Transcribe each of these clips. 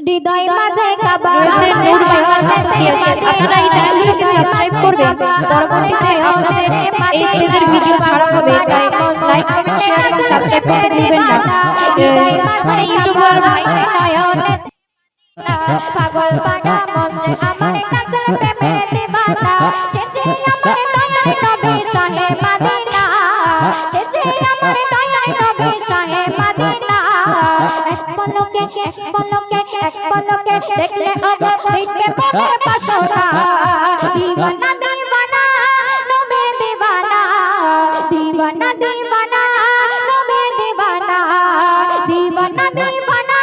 হৃদয় মাঝে কাবা রয়েছে নূর বাংলা 786 আপনারা এই চ্যানেলটিকে সাবস্ক্রাইব করবেন। পরবর্তীতে আপনাদের এই স্টেজের ভিডিও ছাড়া হবে, তাই লাইক কমেন্ট শেয়ার এবং সাবস্ক্রাইব করতে ভুলবেন না। হৃদয় মাঝে ইউটিউবার ভাই নয়নে পাগল পানা মন আমার নজর প্রেমের দিবানা সে যে আমার দয়ার নবী শাহে মদিনা সে যে আমার দয়ার নবী শাহে মদিনা এক পলকে দেখলে অবাক হইতে মনে বাসনা দিবানা দিবানা নবী দিবানা দিবানা দিবানা নবী দিবানা দিবানা দিবানা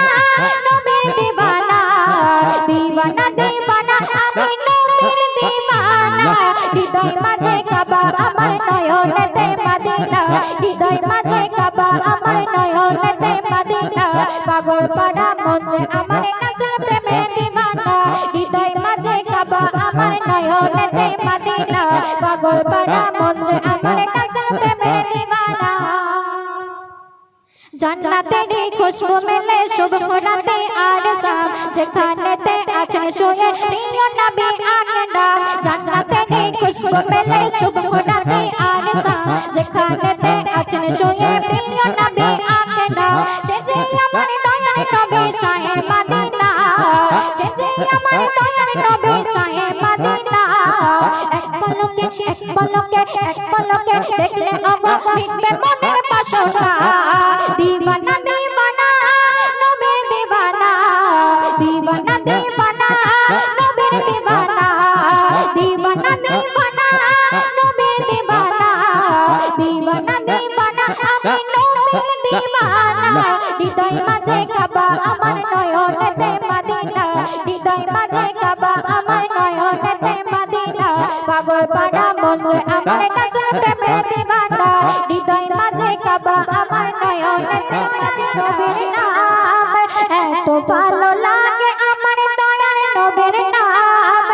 নবী দিবানা দিবানা দিবানা আমি নবীর দিবানা হৃদয় মাঝে কাবা আমার নয়নেতে মদিনা হৃদয় মাঝে কাবা আমার নয়নেতে মদিনা পাগল পাড়া মন আমার নজর প্রেমের দিবানা হৃদয় মাঝে কাবা আমার নয়নেতে মদিনা পাগল পাড়া মন আমার নজর প্রেমের দিবানা জান্নাতের খুশবু মেলে শুভ রাতে আর শাম যেখানেতে আছেন শুয়ে প্রিয় নবী আকরাম জান্নাতের খুশবু মেলে শুভ রাতে আর শাম যেখানেতে আছেন শুয়ে প্রিয় নবী আকরাম সে যে আমার দয়ার নবী শাহে মদিনা সে যে আমার দয়ার নবী শাহে মদিনা এক পলকে দেখলে অবাক হইবে মনের বাসনা দিবানা দিবানা নবীর দিবানা দিবানা দিবানা নবীর দিবানা দিবানা দিবানা নবীর দিবানা দিবানা দিবানা আমি নবীর দিবানা হৃদয় মাঝে কাবা আমার নয়নেতে মদিনা হৃদয় মাঝে কাবা আমার নয়নেতে মদিনা পাগল পাড়া মন আমার নজর প্রেমের দিবানা হৃদয় মাঝে কাবা আমার নয়নেতে নবীর নাম এত ভালো লাগে আমার দয়ার নবীর নাম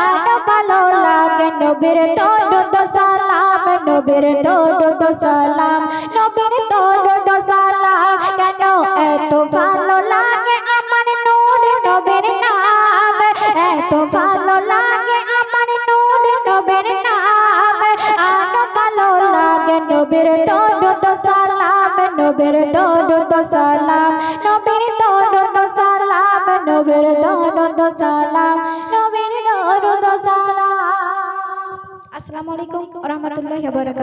আর ভালো লাগে নবীর দরুদ সালাম নবীর দরুদ সালাম নবীর দরুদ সালাম কেন এত ভালো লাগে আমার নূর নবীর নাম এত ভালো লাগে আমার নূর নবীর নাম আর ভালো লাগে নবীর দরুদ সালাম নবীর দরুদ সালাম নবীর দরুদ সালাম নবীর দরুদ সালাম নবীর দরুদ সালাম। আসসালামু আলাইকুম ওয়া রাহমাতুল্লাহি ওয়া বারাকাতুহু।